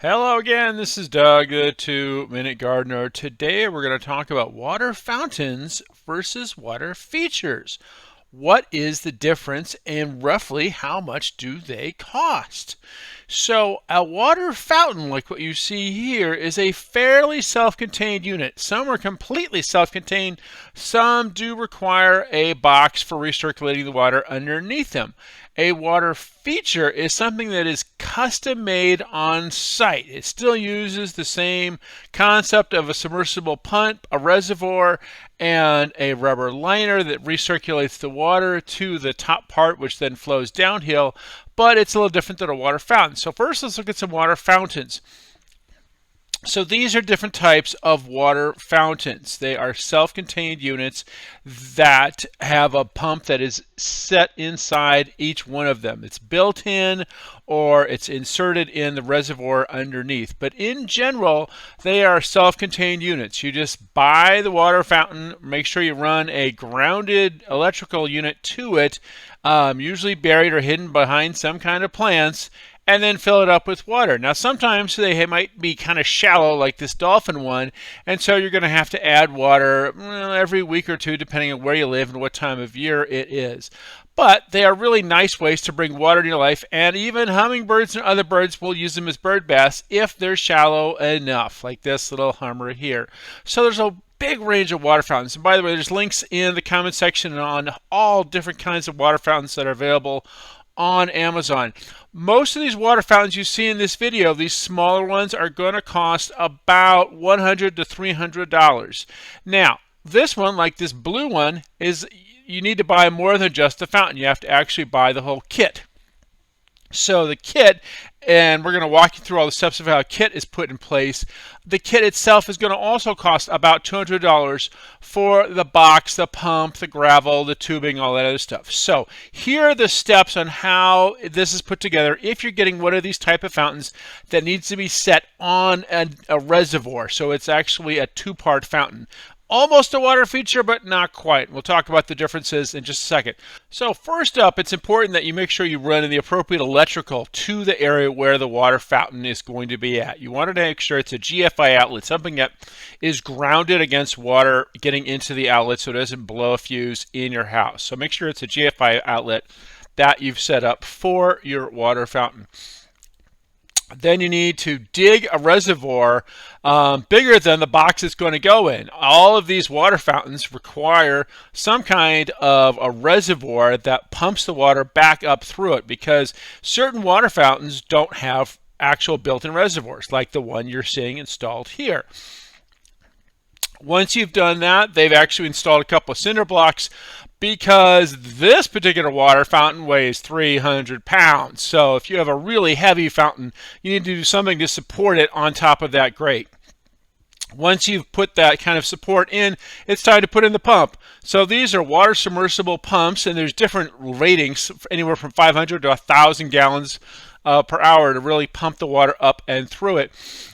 Hello again, this is Doug, the 2-Minute Gardener. Today we're going to talk about water fountains versus water features. What is the difference and roughly how much do they cost? So a water fountain, like what you see here, is a fairly self-contained unit. Some are completely self-contained. Some do require a box for recirculating the water underneath them. A water feature is something that is custom made on site. It still uses the same concept of a submersible pump, a reservoir, and a rubber liner that recirculates the water to the top part, which then flows downhill, but it's a little different than a water fountain. So first, let's look at some water fountains. So these are different types of water fountains. They are self-contained units that have a pump that is set inside each one of them. It's built in or it's inserted in the reservoir underneath. But in general, they are self-contained units. You just buy the water fountain, make sure you run a grounded electrical unit to it, usually buried or hidden behind some kind of plants, and then fill it up with water. Now sometimes they might be kind of shallow like this dolphin one, and so you're going to have to add water every week or two depending on where you live and what time of year it is. But they are really nice ways to bring water to your life, and even hummingbirds and other birds will use them as bird baths if they're shallow enough, like this little hummer here. So there's a big range of water fountains. And by the way, there's links in the comment section on all different kinds of water fountains that are available on Amazon. Most of these water fountains you see in this video, these smaller ones, are going to cost about $100 to $300. Now, this one, like this blue one, is you need to buy more than just the fountain. You have to actually buy the whole kit. So the kit, and we're going to walk you through all the steps of how a kit is put in place. The kit itself is going to also cost about $200 for the box, the pump, the gravel, the tubing, all that other stuff. So here are the steps on how this is put together if you're getting one of these type of fountains that needs to be set on a reservoir. So it's actually a two-part fountain. Almost a water feature, but not quite. We'll talk about the differences in just a second. So first up, it's important that you make sure you run in the appropriate electrical to the area where the water fountain is going to be at. You want to make sure it's a GFI outlet, something that is grounded against water getting into the outlet so it doesn't blow a fuse in your house. So make sure it's a GFI outlet that you've set up for your water fountain. Then you need to dig a reservoir bigger than the box it's going to go in. All of these water fountains require some kind of a reservoir that pumps the water back up through it, because certain water fountains don't have actual built-in reservoirs like the one you're seeing installed here. Once you've done that, they've actually installed a couple of cinder blocks, because this particular water fountain weighs 300 pounds. So if you have a really heavy fountain, you need to do something to support it on top of that grate. Once you've put that kind of support in, it's time to put in the pump. So these are water submersible pumps, and there's different ratings, anywhere from 500 to 1,000 gallons per hour to really pump the water up and through it.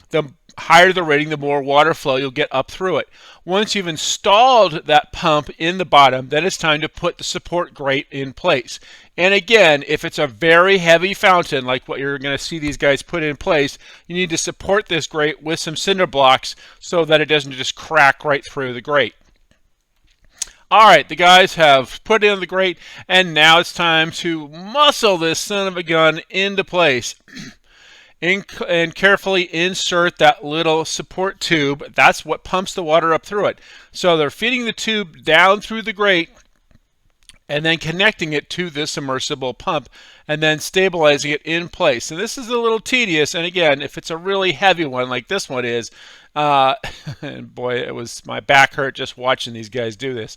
The higher the rating, the more water flow you'll get up through it. Once you've installed that pump in the bottom, then it's time to put the support grate in place. And again, if it's a very heavy fountain, like what you're going to see these guys put in place, you need to support this grate with some cinder blocks so that it doesn't just crack right through the grate. All right, the guys have put in the grate, and now it's time to muscle this son of a gun into place. And carefully insert that little support tube. That's what pumps the water up through it. So they're feeding the tube down through the grate and then connecting it to this submersible pump and then stabilizing it in place. And this is a little tedious, and again, if it's a really heavy one like this one is, and boy, it was, my back hurt just watching these guys do this.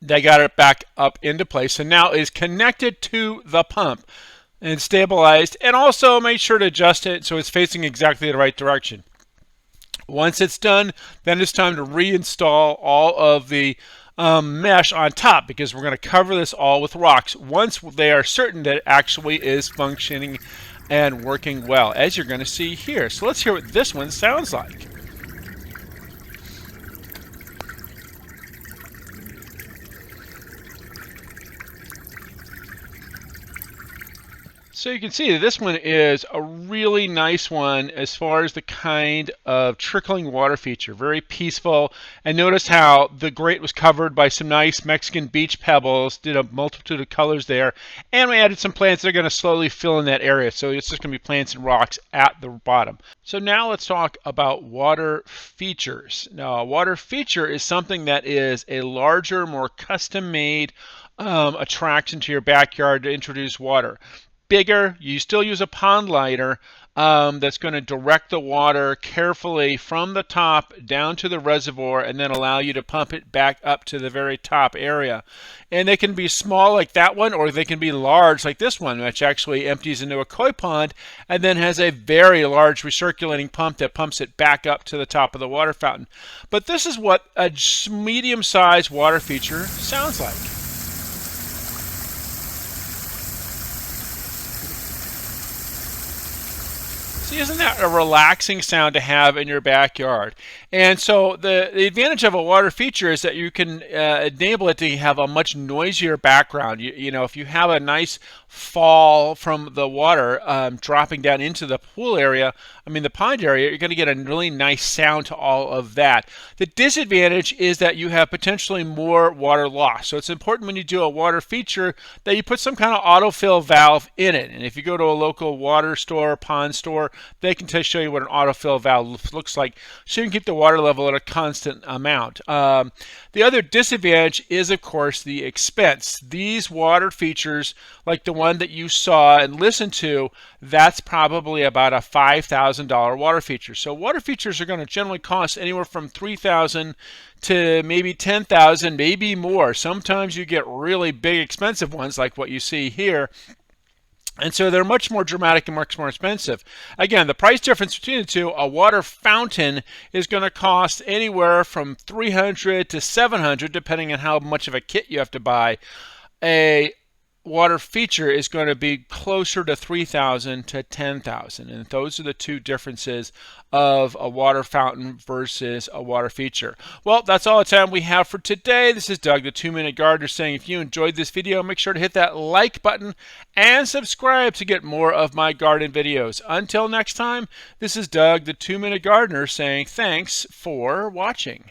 They got it back up into place, and now is connected to the pump and stabilized, and also make sure to adjust it so it's facing exactly the right direction. Once it's done, then it's time to reinstall all of the mesh on top, because we're going to cover this all with rocks once they are certain that it actually is functioning and working well, as you're going to see here. So let's hear what this one sounds like. So you can see that this one is a really nice one as far as the kind of trickling water feature. Very peaceful. And notice how the grate was covered by some nice Mexican beach pebbles, did a multitude of colors there. And we added some plants that are going to slowly fill in that area. So it's just going to be plants and rocks at the bottom. So now let's talk about water features. Now, a water feature is something that is a larger, more custom-made attraction to your backyard to introduce water. Bigger, you still use a pond lighter that's going to direct the water carefully from the top down to the reservoir and then allow you to pump it back up to the very top area. And they can be small like that one, or they can be large like this one, which actually empties into a koi pond and then has a very large recirculating pump that pumps it back up to the top of the water fountain. But this is what a medium-sized water feature sounds like. See, isn't that a relaxing sound to have in your backyard? And so the advantage of a water feature is that you can enable it to have a much noisier background. You know, if you have a nice fall from the water dropping down into the pool area, the pond area, you're going to get a really nice sound to all of that. The disadvantage is that you have potentially more water loss. So it's important when you do a water feature that you put some kind of autofill valve in it. And if you go to a local water store, pond store, they can show you what an autofill valve looks like, so you can keep the water level at a constant amount. The other disadvantage is, of course, the expense. These water features, like the one that you saw and listened to, that's probably about a $5,000 water feature. So water features are going to generally cost anywhere from $3,000 to maybe $10,000, maybe more. Sometimes you get really big, expensive ones like what you see here. And so they're much more dramatic and much more expensive. Again, the price difference between the two, a water fountain is going to cost anywhere from $300 to $700, depending on how much of a kit you have to buy. A water feature is going to be closer to $3,000 to $10,000, and those are the two differences of a water fountain versus a water feature. Well, that's all the time we have for today. This is Doug, the 2-Minute Gardener, saying if you enjoyed this video, make sure to hit that like button and subscribe to get more of my garden videos. Until next time, this is Doug, the 2-Minute Gardener, saying thanks for watching.